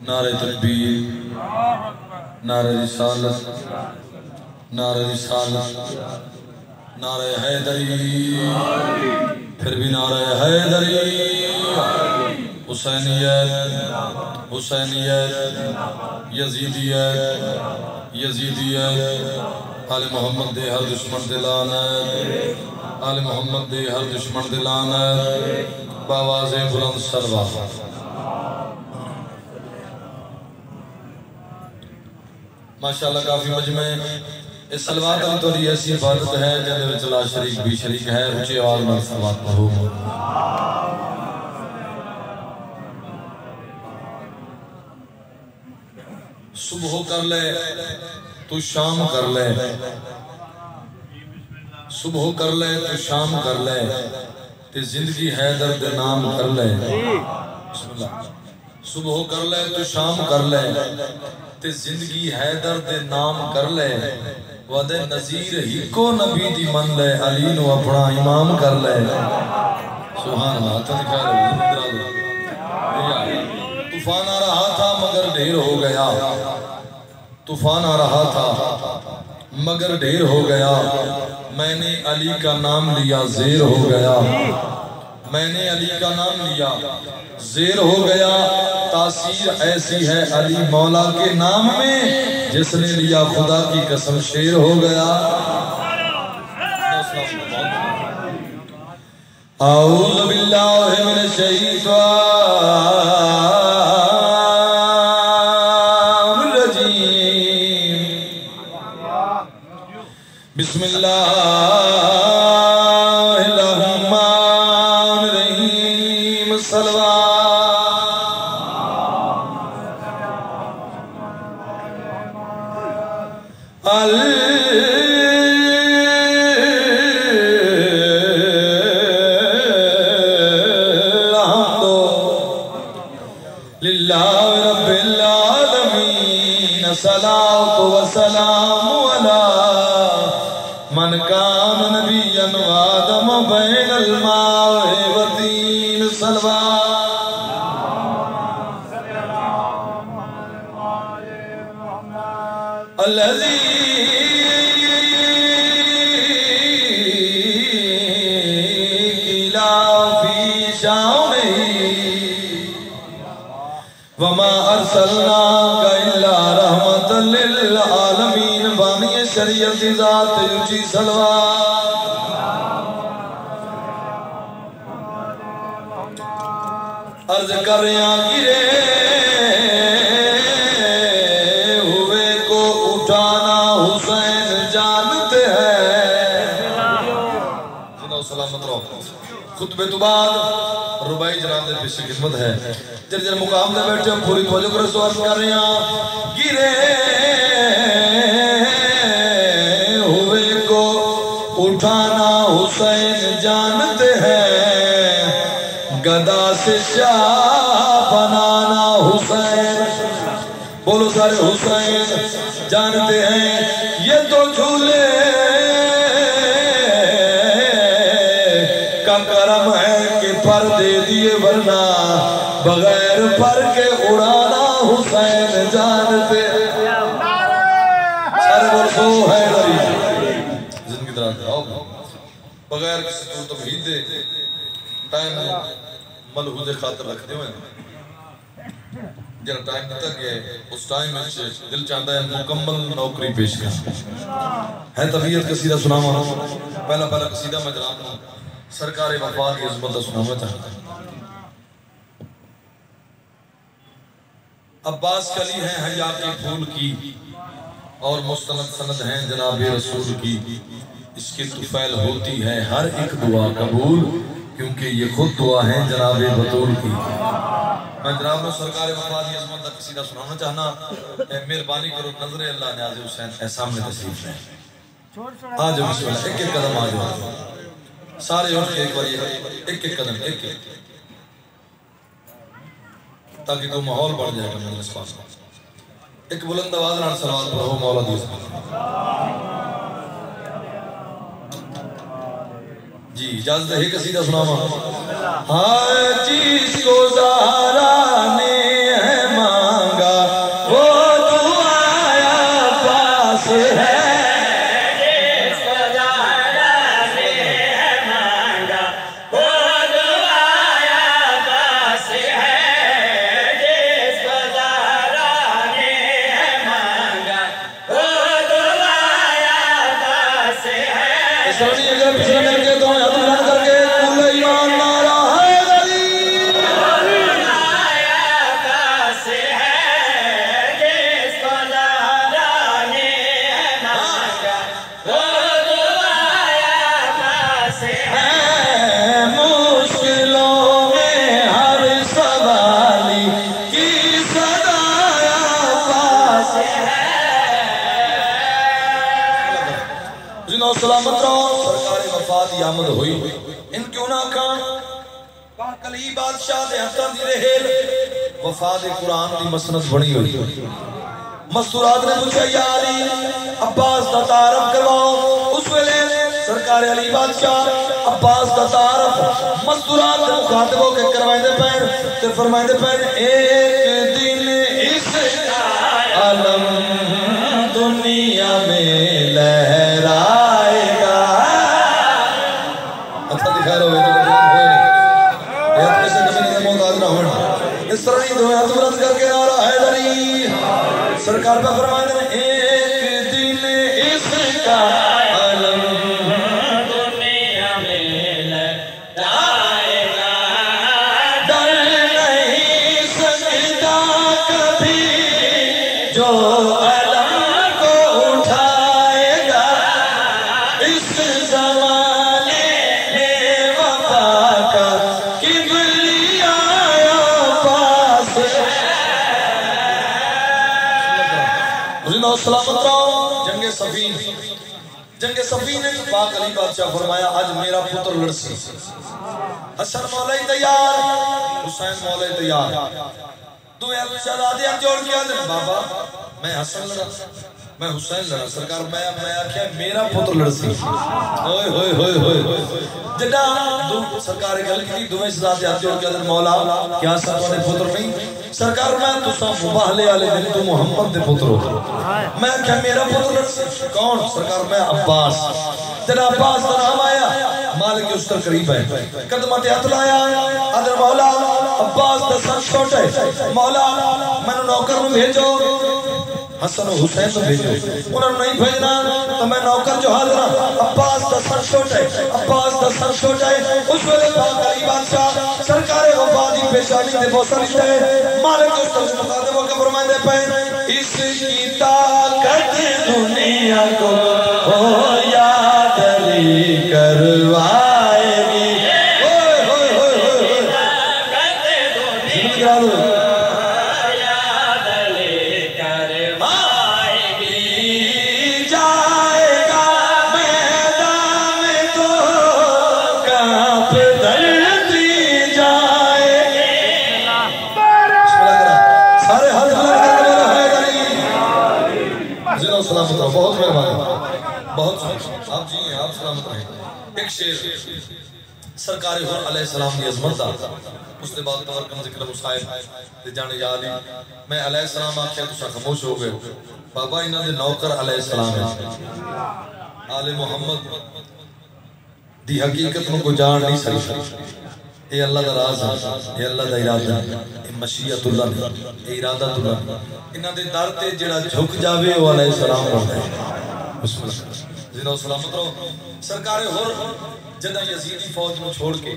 نعرہ تکبیر، نعرہ رسالت، نعرہ رسالت، نعرہ حیدری، پھر بھی نعرہ حیدری، حسینیت، حسینیت، یزیدیت، یزیدیت، آل محمد دے ہر دشمن دے لعنت، آل محمد دے ہر دشمن دے لعنت، باواز بلند سروا ماشاءاللہ کافی مجمع اس صلوات علی تولی ایسی عبادت ہے جنہے وچ لا شریک بھی شریک ہے اونچی آواز میں صلوات پڑھو صبح کر لے تو شام کر لے صبح کر لے تو شام کر لے تے زندگی حیدر دے نام کر لے بسم اللہ صبح کر لے تو شام کر لے تے زندگی حیدر دے نام کر لے ودے نظیر ہی کو نبی دی من لے علی نو اپنا امام کر لے سبحان اللہ تو دکھا لے طوفان آ رہا تھا مگر ڈھیر ہو گیا طوفان آ رہا تھا مگر ڈھیر ہو گیا میں نے علی کا نام لیا زیر ہو گیا میں نے علی کا نام لیا زیر ہو گیا تاثیر ایسی ہے علی مولا کے نام میں جس نے لیا خدا کی قسم شیر ہو گیا اعوذ باللہ من الشیطان الرجیم بسم اللہ الرحمن الرحیم صلوات للہ رب العالمین صلاة و سلام علی من کان نبیا وآدم بین الماء والطین صلوات الذی وما ارسلناک الا رحمتا للعالمین بانی شریعت ذات یوچی صلوات عرض کر رہا گرے ہوئے کو اٹھانا حسین جانتے ہیں جنہوں سلامت رہو خطبے تو بعد ربائی جناب دے پیشی خدمت ہے جر مقام دے بیٹھے پوری توجہ کر سوال کر رہے ہیں گرے ہوئے کو اٹھانا حسین جانتے ہیں گدا سے شاہ بنانا حسین بولو سارے حسین جانتے ہیں یہ تو جھولے کا کرم ہے کہ پر دے دیے ورنہ بغیر پر کے اڑانا حسین جانتے سارے برسو ہے لری زندگی دران دے آؤ بغیر کسی طور تمہید دے ٹائم ملحوظ خاطر رکھ دے ہوئے جنہا ٹائم دیتا گیا اس ٹائم میں دل چاہتا ہے مکمل نوکری پیش کر ہے طبیعت قصیدہ سناما پہلا قصیدہ میں جناب سرکار وفا کی عظمت سناما چاہتا ہے عباس کلی ہیں حیا کے پھول کی اور مستند سند ہیں جناب رسول کی اس کی طفیل ہوتی ہے ہر ایک دعا قبول کیونکہ یہ خود دعا ہیں جناب بطول کی میں جناب نے سرکار وفا کی عظمت کا قصیدہ سنانا چاہنا مہربانی کرو نظر اللہ نیاز حسین اے سامنے تشریف لیں آجو بسم اللہ ایک ایک قدم آجو سارے اٹھ کے ایک بار ایک ایک قدم ایک ایک تاکہ تو ماحول بڑھ جائے گا مجلس پاس ایک بلند آواز نال صلوات پڑھو مولا دیس جی اجازت ہے قصیدہ سناما ہر چیز کو زہرا نے ہے مانگا زندہ سلامت رہو سرکار وفات کی آمد ہوئی ان کیوں نہ کھان کلی بادشاہ دے ہتھاں دی رہیل وفات قرآن دی مسند بنی ہوئی مستورات نے پوچھا یا علی عباس دا تعارف کرواؤ اس ویلے سرکار علی بادشاہ عباس دا تعارف مستورات نے مخاطبوں کے کروائیں دے پہن تے فرمائیں دے پہن ایک دن اس عالم دنیا میں لہرائے گا اچھا دکھائے رہو اس طرح ہی دعا تمرد کر کے نعرہ حیدری سرکار پہ فرمائے دیں ایک دن اس کا عالم دنیا میں لہرائے گا ڈر نہیں سکتا کبھی جو علم کو اٹھائے گا اس زمانے میں وفا کا سلامت رہو جنگ صفین نے پاک علی بادشاہ فرمایا آج میرا پتر لڑسی حسن مولائی تیار حسین مولائی تیار تو اے شہزادے ہم جوڑ کیا دیں بابا میں حسن لڑا میں حسین لڑا سرکار میں آکھیا میرا پتر لڑسی ہوئے ہوئے ہوئے ہوئے جڑا سرکار گل کی دوویں شہزادے ہاتھ جوڑ کیا دیں مولا کیا سارے پتر نہیں سرکار میں تو سب مباہلے والے دن تو محمد دے پتر ہو میں کیا میرا پتر لڑسی کون سرکار میں عباس تیرا عباس کا نام آیا مالک اس تر قریب ہے قدمت ہاتھ لایا ادھر مولا عباس دا سر چھوٹے مولا میں نے نوکر میں بھیجو حسن و حسین تو بھیجو انہوں نے نہیں بھیجنا تو میں نوکر جو حاضر عباس دا سر چھوٹے عباس دا سر چھوٹے اس ویلے پاک علی بادشاہ سرکار وفادی پیشانی دے بوسر لیتے ہیں مالک اس طرح سے مخاطبوں کا فرمائیں دے پہن اس کی طاقت دنیا کو ہو یاد علی کروائے گی ہوئے ہوئے ہوئے ہوئے طاقت دنیا بہت مہربانی بہت آپ جی ہیں آپ سلامت رہیں ایک شیر سرکار حضور علیہ السلام دی عظمت دا اس نے بعد تورکم ذکر مصائب دے جانے یا علی میں علیہ السلام آکھیا تو سا خموش ہو گئے بابا انہاں دے نوکر علیہ السلام ہے آل محمد دی حقیقت میں کو جان نہیں سکتا اے اللہ دا راز ہے اے اللہ دا ارادہ ہے اے مشیت اللہ اے ارادت اللہ انہاں دے در تے جڑا جھک جاوے وہ علیہ السلام پڑھتا ہے بسم اللہ زندہ سلامت رہو سرکار ہور جدہ یزیدی فوج میں چھوڑ کے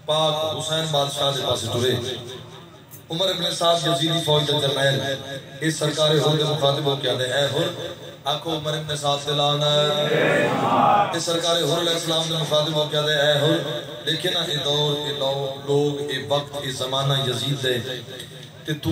پاک حسین بادشاہ دے پاس ٹرے عمر ابن سعد یزیدی فوج دے جرنیل اس سرکار ہور دے مخاطب ہو کیا دے اے ہور آکھو عمر ابن سعد دلانت اس سرکار حور علیہ السلام دے مخاطب ہو کیا دے اے ہور دیکھیں نا اے دور اے لوگ اے وقت اے زمانہ یزید دے کہ تو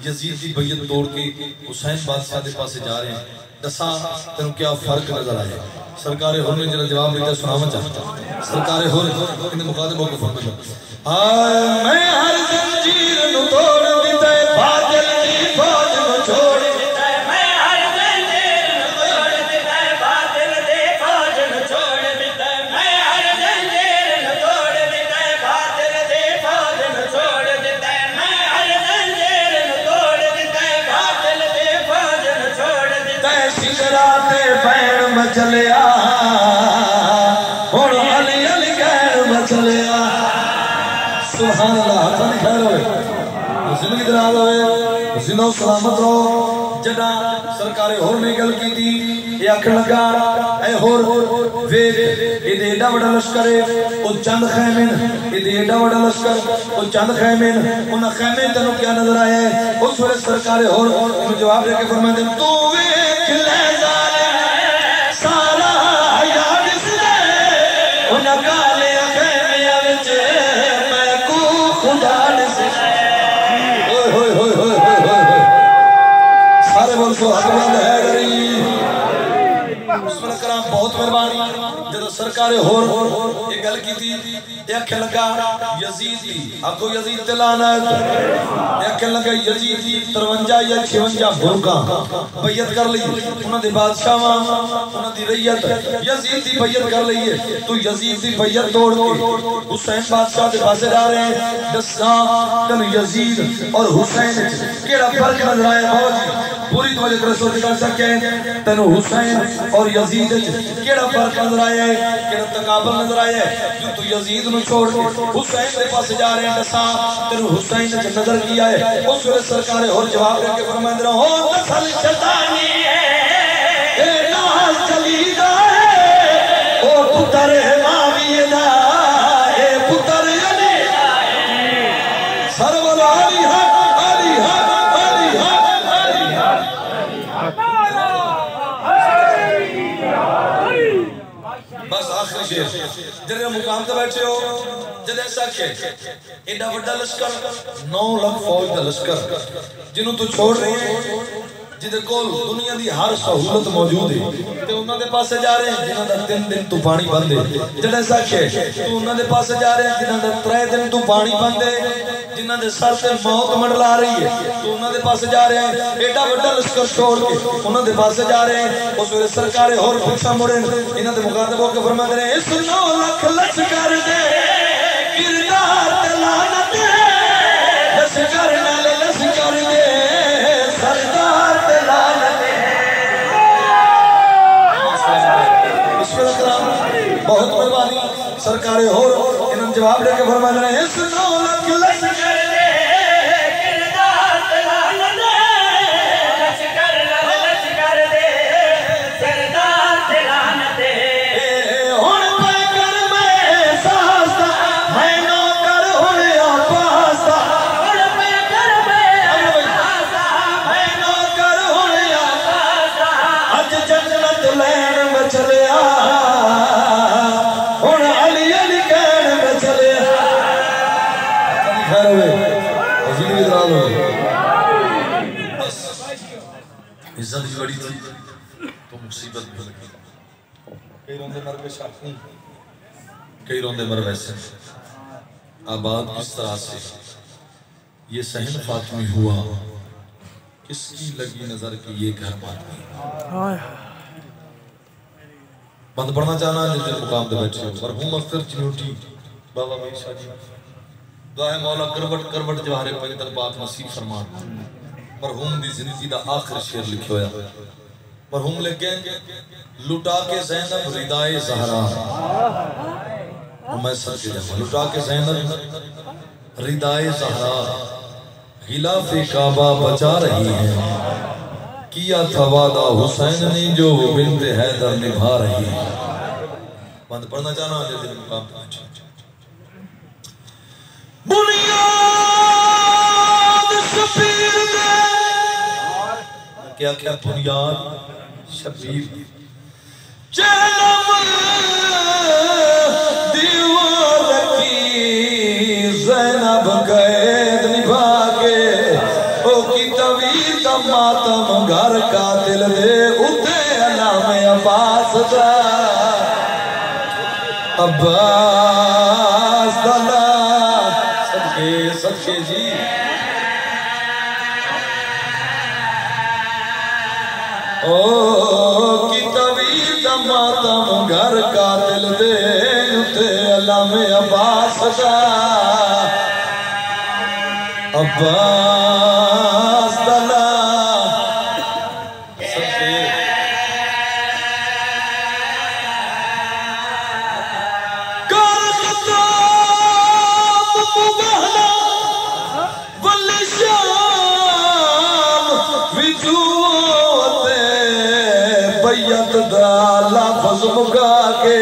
یزید دی بیعت توڑ کے حسین بادشاہ دے پاسے جا رہے ہیں دسا تنو کیا فرق نظر آئے سرکار حور نے جنہا جواب دیتا سناما چاہتا سرکار حور انہیں مخاطب ہو کے فرق نظر آئے میں ہر زنجیر نو توڑ دیتا ہے باطل کی فوج نو چھوڑ دیتا ہے میں ہر زنجیر نو توڑ دیتا ہے باطل کی فوج نو چھوڑ دیتا ہے میں ہر زنجیر نو توڑ دیتا ہے باطل کی فوج نو چھوڑ دیتا ہے میں ہر زنجیر نو توڑ دیتا ہے باطل کی فوج نو چھوڑ دیتا ہے شکرات پین مچلیا اور علی علی کہر مچلیا سبحان اللہ حسن خیر ہوئے زندگی دراز ہوئے زندہ سلامت رہو جدہ سرکار ہور نے گل کی تھی یہ اکھر لگا اے ہور ویگ یہ دیڑا وڑا لشکرے او چند خیمین یہ دیڑا وڑا لشکر او چند خیمین انہا خیمین تنو کیا نظر آئے اس وقت سرکار ہور انہوں جواب دے کے فرمائے دیں تو ایک لہذا سارا یاد سے انہا کالے خیمیا وچے میں کو خدا سے ہوئے ہوئے ہوئے ہوئے ہوئے سارے بول سو حضرت ہے گری بسم اللہ کرام بہت مہربانی جدو سرکار ہور ایک گل کی تھی ایک لگا یزید دی آکو یزید تلانا ایک لگا یزید دی 53 یا 56 برکاں بیعت کر لی انہوں نے بادشاہ انہوں نے ریت یزید دی بیعت کر لی ہے تو یزید دی بیعت توڑ کے حسین بادشاہ دے پاسے جا رہے ہیں دساں تن یزید اور حسین کیڑا فرق نظر آیا بہت پوری توجہ کرے سوچ کر سکے تن حسین اور یزید کیڑا فرق نظر آیا ہے کیڑا تقابل نظر آیا ہے جو تو یزید نو چھوڑ کے حسین دے پاس جا رہے ہیں دساں تن حسین نے نظر کیا ہے اس وقت سرکار اور جواب دے کے فرمائے رہا ہو نسل شیطانی ہے اے ناز چلی جائے او پتر معاویہ دا اے پتر علی سرور علی حق علی حق علی حق علی حق بس آخری شیر جنہیں مقام تے بیٹھے ہو جنہیں ایسا کہ ایڈا وڈا لشکر 9 لاکھ فوج دا لشکر جنہوں تو چھوڑ رہے ہیں جنہیں کول دنیا دی ہر سہولت موجود ہے تو انہوں نے پاسے جا رہے ہیں جنہوں نے 3 دن تو پانی بندے جنہیں ایسا کہ تو انہوں نے پاسے جا رہے ہیں جنہوں نے 3 دن تو پانی بندے جنہوں نے سر سے موت منڈلا رہی ہے تو انہوں نے پاسے جا رہے ہیں ایڈا وڈا لشکر چھوڑ کے انہوں نے پاسے جا رہے ہیں اس وقت سرکار اور پھکسا مڑے انہوں نے مخاطب ہو کے فرما دے رہے ہیں اس 9 لاکھ لشکر دے کردار تلانت ہے لشکر نال لشکر دے سردار تلانت ہے بسم اللہ کرام بہت مہربانی سرکار اور انہوں نے جواب دے کے فرما دے رہے ہیں اس 9 لاکھ لشکر دے کردار تلانت ہے لشکر نال لشکر دے سردار تلانت ہے عزت بھی بڑی تھی تو مصیبت بھی لگی کئی روندے مر کے شاکوں کئی روندے مر ویسے آباد کس طرح سے یہ صحن فاطمی ہوا کس کی لگی نظر کی یہ گھر ماتمی بند پڑھنا چاہنا ہے جس مقام دے بیٹھے ہو مرحوم اختر چنوٹی بابا میر شاہ جی دعا ہے مولا کروٹ کروٹ جوہر پنجتر پاک نصیب فرمان مرحوم دی زندگی دا آخر شعر لکھے ہویا مرحوم لکھے لٹا کے زینب ردائے زہرا میں سر کے جاؤں لٹا کے زینب ردائے زہرا غلاف کعبہ بچا رہی ہے کیا تھا وعدہ حسین نے جو بنت حیدر نبھا رہی ہے بند پڑھنا چاہنا ہے دل مقام پہنچے بنیاد شبیر دے کیا کیا بنیاد شبیر چلم دیوار کی زینب قید نبھا کے او کی طویل دا ماتم گھر قاتل دے اتے علام عباس دا عباس دا صدقے جی او کی طویل دا ماتم گھر قاتل دے اتے علام عباس دا عباس دا مگا کے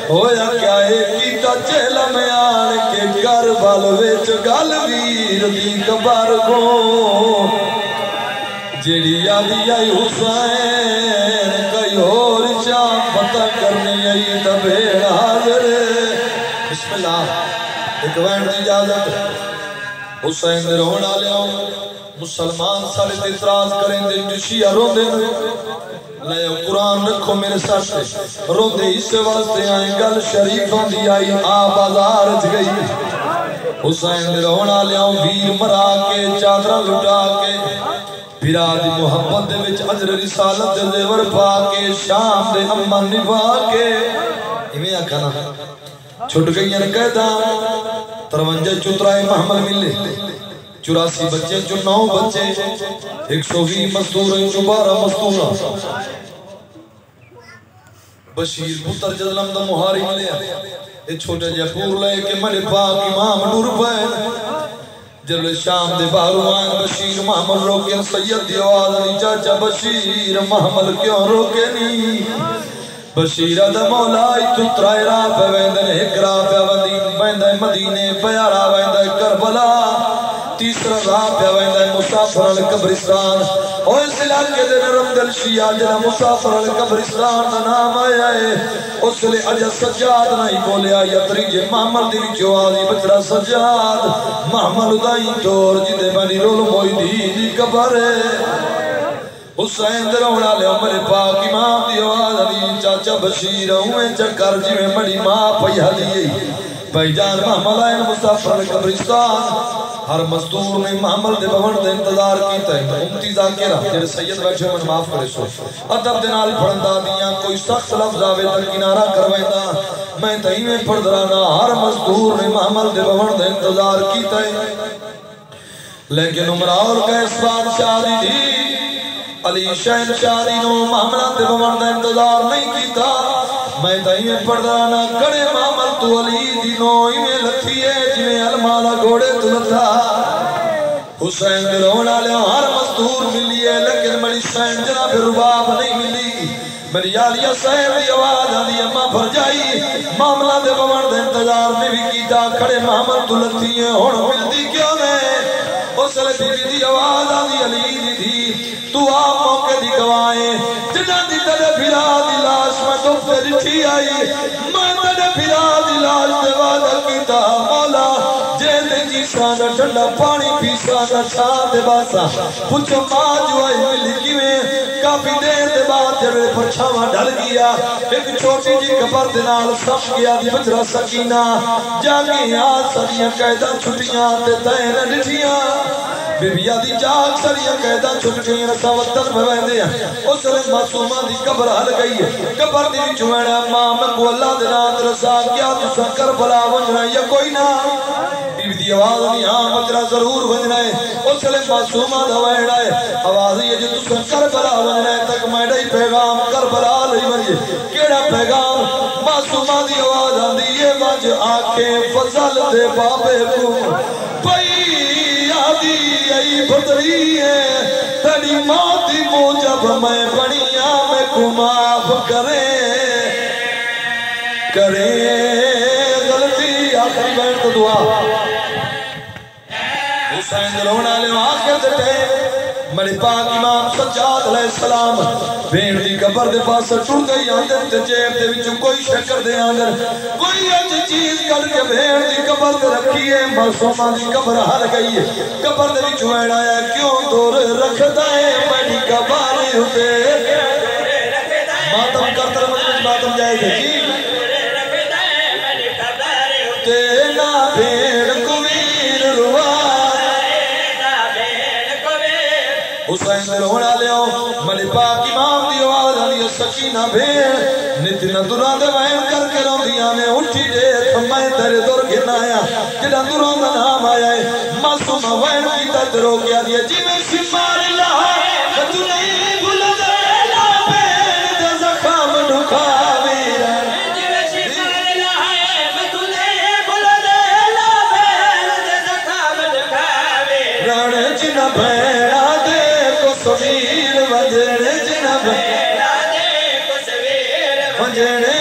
ہویا کیا ایک تا چہلا میں آن کے کربل وچ گل ویر دی قبر کو جیڑی آدھی آئی حسین کئی اور شام پتہ کرنی آئی تبھیڑ حاضر بسم اللہ ایک وین دی اجازت حسین دے رونا لے مسلمان سارے اعتراض کریں دے جو شیعہ رو دے لے قرآن رکھو میرے ساتھ روندے اس واسطے آئے گل شریفوں دی آئی آ بازار گئی حسین دے رونا لیاؤں ویر مرا کے چادرہ لٹا کے پھرا دی محبت دے وچ اجر رسالت دے زیور پا کے شام دے امن نبھا کے ہمیں آکھانا چھٹ گئی ہیں قیدہ 53 چترائے محمل ملے 84 بچے جو 9 بچے 120 مزدور ہیں جو 12 مزدورہ بشیر پتر جدلم دا مہاری ملے اے چھوٹے جے پور لے کے ملے پاک امام نور پین جب شام دے باہروں آئیں بشیر محمل روکے سید دی آواز نہیں چاچا بشیر محمل کیوں روکے نہیں بشیر دا مولائی تو ترائے راہ پہ ویندن ایک راہ پہ ویندن مدینے پیارا ویندن کربلا تیسرا راہ پہ ویندن مسافر القبرستان اور اس علاقے دے نرم دل شیعہ جنہ مسافر القبرستان دا نام آیا ہے اس لئے اجا سجاد نہیں بولے آیا تریجے محمل دی وچو آزی بچرا سجاد محمل دائی دور جدے بنی رول موئی دی قبر ہے حسین دے رونا لے عمر پاک امام دی آواز علی چاچا بشیر ہوئے چکر جی میں بڑی ماں پہا دیئے بھائی جان محمل آئین مسافر قبرستان ہر مزدور نے محمل دے بھون دے انتظار کیتا ہے امتی ذاکرہ جیرے سید بیٹھے من معاف کرے سو ادب دنال پڑھندہ دیاں کوئی سخت لفظ آوے تک کنارہ کروائندہ میں تہی میں پڑھ درانا ہر مزدور نے محمل دے بھون دے انتظار کیتا ہے لیکن عمرار کا اس بات شادی دی علی شہن شادی نو محملہ دے بھون دے انتظار نہیں کیتا میں دائیں پردانا کڑے محمل تو علی دینوں میں لکھی ہے جنہیں المالا گھوڑے تو لتا حسین دے رونا لے ہر مزدور ملی ہے لیکن مری سین جناب رباب نہیں ملی میری آلیہ صاحب دی آواز آدھی اممہ بھر جائی معاملہ دے بھون دے انتظار میں بھی کیتا کھڑے محمل تو لتی ہیں ہون ملتی کیوں نہیں اس لئے بی دی آواز آدھی علی دی تو آپ موقع دی گوائیں جنہ دی تلے پھرا دی لاش میں دفتے جٹھی آئی میں تلے پھرا دی لاش دے وعدہ کیتا مولا جیدے جی سانا ٹھنڈا پانی پیسا نہ چھاں دے باسا پچھو ماں جو آئی ملی کیویں کافی دیر دے بعد جب پرچھاواں ڈھل گیا ایک چھوٹی جی کبر دنال سم گیا دی بچرا سکینہ جاگیں آج سریاں قیدہ چھٹیاں تے تین نٹھیاں بی بی آدھی جاگ سریاں قیدہ چھٹ گئی رسا وقتن میں بیندے ہیں اس لئے معصومہ دی قبر حل گئی ہے قبر دی چوڑا ماں میں کو اللہ دنات رسا کیا تسا کربلا ونجنا یا کوئی نہ بی بی دی آواز نہیں ہاں مجرہ ضرور ونجنا ہے اس لئے معصومہ دا ویڑا ہے آواز یہ جو تسا کربلا ونجنا ہے تک میں ڈائی پیغام کربلا لئی ونجے کیڑا پیغام معصومہ دی آواز آندھی یہ ونج آنکھیں فضل دے بابے کو پئی آدھی ای بدری ہے تیری ماں دی موجب میں بڑیاں میں کو معاف کرے غلطی آخری بہن تو دعا حسین رونا لے آخر دٹے میرے پاک امام سجاد علیہ السلام بھیڑ دی قبر دے پاس ٹر گئی آندر تے جیب دے وچوں کوئی شکر دے آندر کوئی اچھی چیز کر کے بھیڑ دی قبر دے رکھی ہے معصومہ دی قبر ہر گئی ہے قبر دے وچوں ایڑایا کیوں دور رکھدا ہے میری قبر ہوتے ماتم کرتر مجھے ماتم جائے گے جی تینا بھیڑ کویر روا حسین دے رونا لے ملی پاک امام دی آواز علی سکینہ بھیڑ نتنا دوران دے وین کر کے روندیاں نے اٹھی دیکھ میں تیرے دور گھنایا جنہ دوران دا نام آیا ہے معصومہ وین کی تدرو کیا دیا جی میں سمار اللہ تو نہیں بھول دے لا بین دے زخام ڈھکا ویرا جی میں سمار اللہ تو نہیں بھول دے لا بین دے زخام ڈھکا ویرا ران جنہ بھیڑا دے سویر وجڑ جنب وجڑ